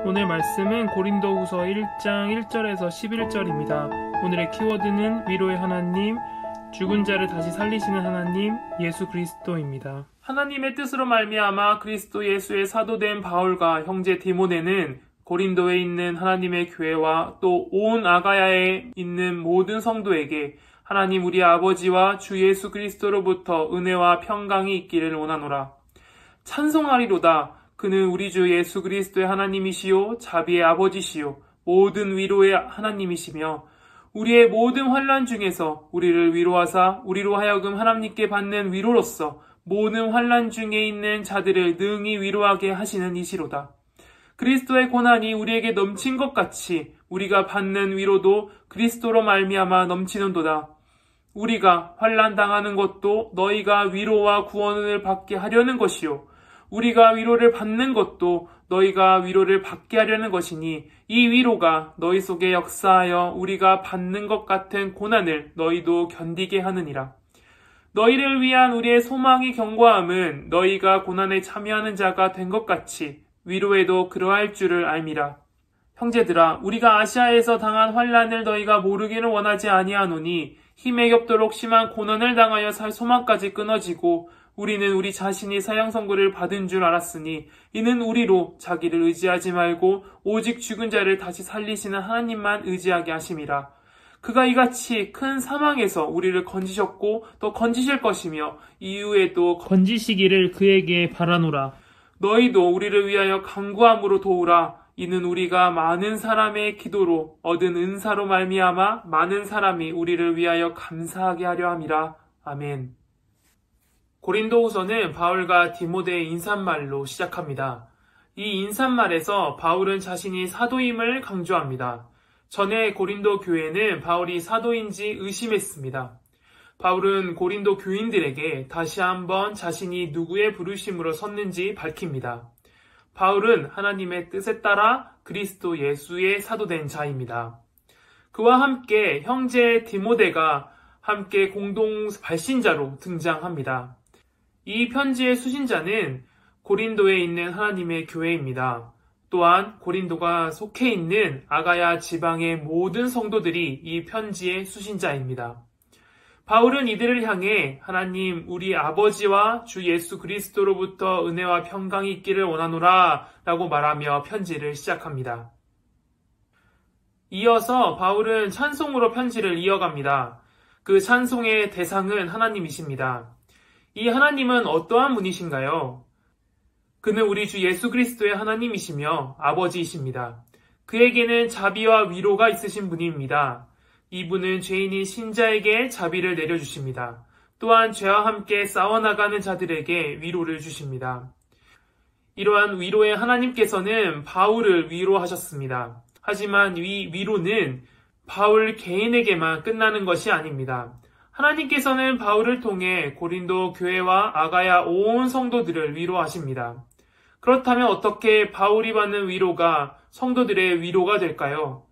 오늘 말씀은 고린도후서 1장 1절에서 11절입니다. 오늘의 키워드는 위로의 하나님, 죽은 자를 다시 살리시는 하나님, 예수 그리스도입니다. 하나님의 뜻으로 말미암아 그리스도 예수의 사도된 바울과 형제 디모데는 고린도에 있는 하나님의 교회와 또 온 아가야에 있는 모든 성도에게 하나님 우리 아버지와 주 예수 그리스도로부터 은혜와 평강이 있기를 원하노라. 찬송하리로다. 그는 우리 주 예수 그리스도의 하나님이시요 자비의 아버지시요 모든 위로의 하나님이시며 우리의 모든 환난 중에서 우리를 위로하사 우리로 하여금 하나님께 받는 위로로서 모든 환난 중에 있는 자들을 능히 위로하게 하시는 이시로다. 그리스도의 고난이 우리에게 넘친 것 같이 우리가 받는 위로도 그리스도로 말미암아 넘치는도다. 우리가 환난 당하는 것도 너희가 위로와 구원을 받게 하려는 것이요 우리가 위로를 받는 것도 너희가 위로를 받게 하려는 것이니 이 위로가 너희 속에 역사하여 우리가 받는 것 같은 고난을 너희도 견디게 하느니라. 너희를 위한 우리의 소망이 견고함은 너희가 고난에 참여하는 자가 된 것 같이 위로에도 그러할 줄을 알미라. 형제들아, 우리가 아시아에서 당한 환난을 너희가 모르기를 원하지 아니하노니 힘에 겹도록 심한 고난을 당하여 살 소망까지 끊어지고 우리는 우리 자신이 사형 선고를 받은 줄 알았으니 이는 우리로 자기를 의지하지 말고 오직 죽은 자를 다시 살리시는 하나님만 의지하게 하심이라. 그가 이같이 큰 사망에서 우리를 건지셨고 또 건지실 것이며 이후에도 건지시기를 그에게 바라노라. 너희도 우리를 위하여 간구함으로 도우라. 이는 우리가 많은 사람의 기도로 얻은 은사로 말미암아 많은 사람이 우리를 위하여 감사하게 하려 함이라. 아멘. 고린도후서는 바울과 디모데의 인사말로 시작합니다. 이 인사말에서 바울은 자신이 사도임을 강조합니다. 전에 고린도 교회는 바울이 사도인지 의심했습니다. 바울은 고린도 교인들에게 다시 한번 자신이 누구의 부르심으로 섰는지 밝힙니다. 바울은 하나님의 뜻에 따라 그리스도 예수의 사도된 자입니다. 그와 함께 형제 디모데가 함께 공동 발신자로 등장합니다. 이 편지의 수신자는 고린도에 있는 하나님의 교회입니다. 또한 고린도가 속해 있는 아가야 지방의 모든 성도들이 이 편지의 수신자입니다. 바울은 이들을 향해 하나님 우리 아버지와 주 예수 그리스도로부터 은혜와 평강이 있기를 원하노라 라고 말하며 편지를 시작합니다. 이어서 바울은 찬송으로 편지를 이어갑니다. 그 찬송의 대상은 하나님이십니다. 이 하나님은 어떠한 분이신가요? 그는 우리 주 예수 그리스도의 하나님이시며 아버지이십니다. 그에게는 자비와 위로가 있으신 분입니다. 이분은 죄인인 신자에게 자비를 내려주십니다. 또한 죄와 함께 싸워나가는 자들에게 위로를 주십니다. 이러한 위로의 하나님께서는 바울을 위로하셨습니다. 하지만 이 위로는 바울 개인에게만 끝나는 것이 아닙니다. 하나님께서는 바울을 통해 고린도 교회와 아가야 온 성도들을 위로하십니다. 그렇다면 어떻게 바울이 받는 위로가 성도들의 위로가 될까요?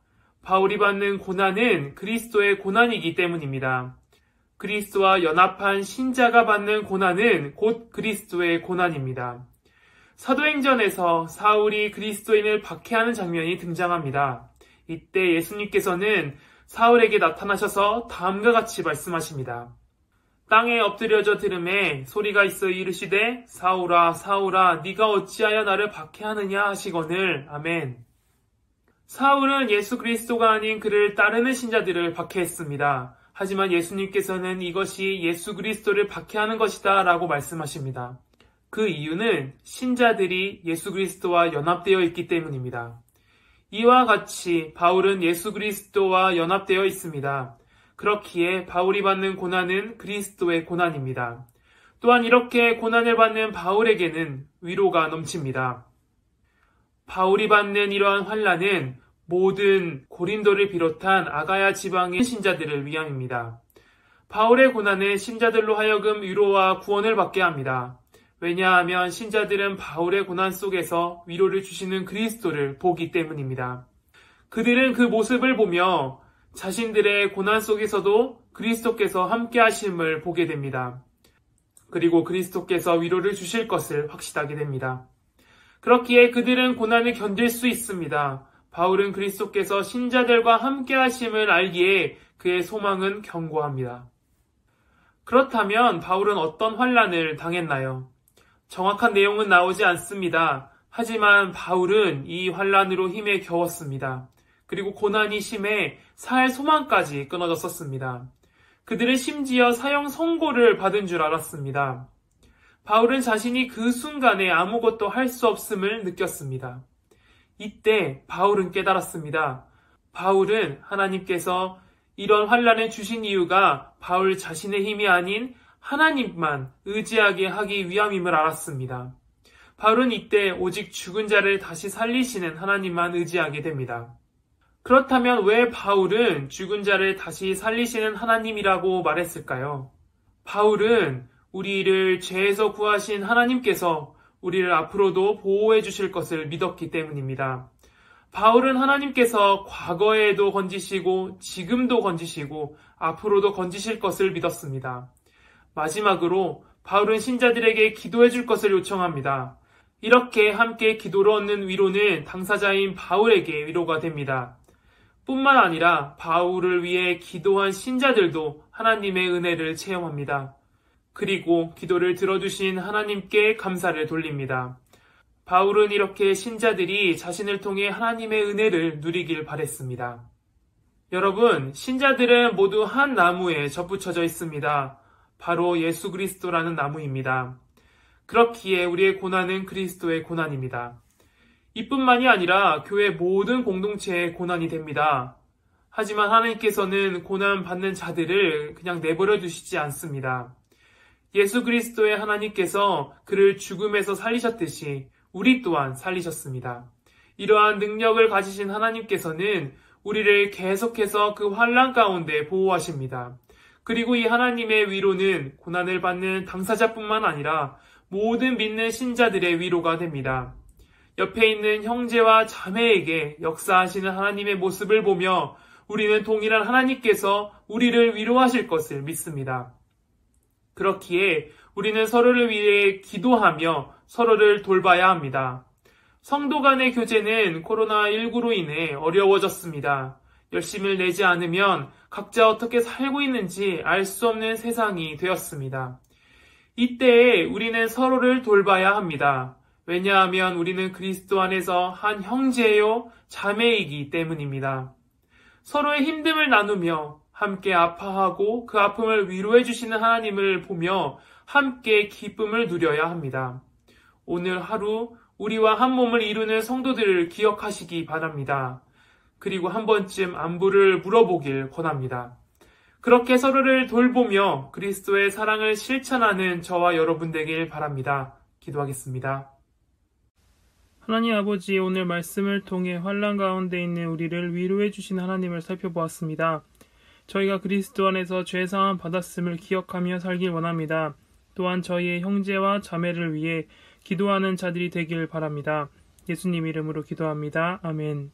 바울이 받는 고난은 그리스도의 고난이기 때문입니다. 그리스도와 연합한 신자가 받는 고난은 곧 그리스도의 고난입니다. 사도행전에서 사울이 그리스도인을 박해하는 장면이 등장합니다. 이때 예수님께서는 사울에게 나타나셔서 다음과 같이 말씀하십니다. 땅에 엎드려져 들음에 소리가 있어 이르시되 사울아 사울아 네가 어찌하여 나를 박해하느냐 하시거늘. 아멘. 사울은 예수 그리스도가 아닌 그를 따르는 신자들을 박해했습니다. 하지만 예수님께서는 이것이 예수 그리스도를 박해하는 것이다 라고 말씀하십니다. 그 이유는 신자들이 예수 그리스도와 연합되어 있기 때문입니다. 이와 같이 바울은 예수 그리스도와 연합되어 있습니다. 그렇기에 바울이 받는 고난은 그리스도의 고난입니다. 또한 이렇게 고난을 받는 바울에게는 위로가 넘칩니다. 바울이 받는 이러한 환난은 모든 고린도를 비롯한 아가야 지방의 신자들을 위함입니다. 바울의 고난은 신자들로 하여금 위로와 구원을 받게 합니다. 왜냐하면 신자들은 바울의 고난 속에서 위로를 주시는 그리스도를 보기 때문입니다. 그들은 그 모습을 보며 자신들의 고난 속에서도 그리스도께서 함께 하심을 보게 됩니다. 그리고 그리스도께서 위로를 주실 것을 확신하게 됩니다. 그렇기에 그들은 고난을 견딜 수 있습니다. 바울은 그리스도께서 신자들과 함께 하심을 알기에 그의 소망은 견고합니다. 그렇다면 바울은 어떤 환난을 당했나요? 정확한 내용은 나오지 않습니다. 하지만 바울은 이 환난으로 힘에 겨웠습니다. 그리고 고난이 심해 살 소망까지 끊어졌었습니다. 그들은 심지어 사형 선고를 받은 줄 알았습니다. 바울은 자신이 그 순간에 아무것도 할 수 없음을 느꼈습니다. 이때 바울은 깨달았습니다. 바울은 하나님께서 이런 환난을 주신 이유가 바울 자신의 힘이 아닌 하나님만 의지하게 하기 위함임을 알았습니다. 바울은 이때 오직 죽은 자를 다시 살리시는 하나님만 의지하게 됩니다. 그렇다면 왜 바울은 죽은 자를 다시 살리시는 하나님이라고 말했을까요? 바울은 우리를 죄에서 구하신 하나님께서 우리를 앞으로도 보호해 주실 것을 믿었기 때문입니다. 바울은 하나님께서 과거에도 건지시고 지금도 건지시고 앞으로도 건지실 것을 믿었습니다. 마지막으로 바울은 신자들에게 기도해 줄 것을 요청합니다. 이렇게 함께 기도로 얻는 위로는 당사자인 바울에게 위로가 됩니다. 뿐만 아니라 바울을 위해 기도한 신자들도 하나님의 은혜를 체험합니다. 그리고 기도를 들어주신 하나님께 감사를 돌립니다. 바울은 이렇게 신자들이 자신을 통해 하나님의 은혜를 누리길 바랬습니다. 여러분, 신자들은 모두 한 나무에 접붙여져 있습니다. 바로 예수 그리스도라는 나무입니다. 그렇기에 우리의 고난은 그리스도의 고난입니다. 이뿐만이 아니라 교회 모든 공동체의 고난이 됩니다. 하지만 하나님께서는 고난 받는 자들을 그냥 내버려 두시지 않습니다. 예수 그리스도의 하나님께서 그를 죽음에서 살리셨듯이 우리 또한 살리셨습니다. 이러한 능력을 가지신 하나님께서는 우리를 계속해서 그 환난 가운데 보호하십니다. 그리고 이 하나님의 위로는 고난을 받는 당사자뿐만 아니라 모든 믿는 신자들의 위로가 됩니다. 옆에 있는 형제와 자매에게 역사하시는 하나님의 모습을 보며 우리는 동일한 하나님께서 우리를 위로하실 것을 믿습니다. 그렇기에 우리는 서로를 위해 기도하며 서로를 돌봐야 합니다. 성도 간의 교제는 코로나19로 인해 어려워졌습니다. 열심을 내지 않으면 각자 어떻게 살고 있는지 알 수 없는 세상이 되었습니다. 이때에 우리는 서로를 돌봐야 합니다. 왜냐하면 우리는 그리스도 안에서 한 형제요 자매이기 때문입니다. 서로의 힘듦을 나누며 함께 아파하고 그 아픔을 위로해 주시는 하나님을 보며 함께 기쁨을 누려야 합니다. 오늘 하루 우리와 한 몸을 이루는 성도들을 기억하시기 바랍니다. 그리고 한 번쯤 안부를 물어보길 권합니다. 그렇게 서로를 돌보며 그리스도의 사랑을 실천하는 저와 여러분 되길 바랍니다. 기도하겠습니다. 하나님 아버지, 오늘 말씀을 통해 환난 가운데 있는 우리를 위로해 주신 하나님을 살펴보았습니다. 저희가 그리스도 안에서 죄사함 받았음을 기억하며 살길 원합니다. 또한 저희의 형제와 자매를 위해 기도하는 자들이 되길 바랍니다. 예수님 이름으로 기도합니다. 아멘.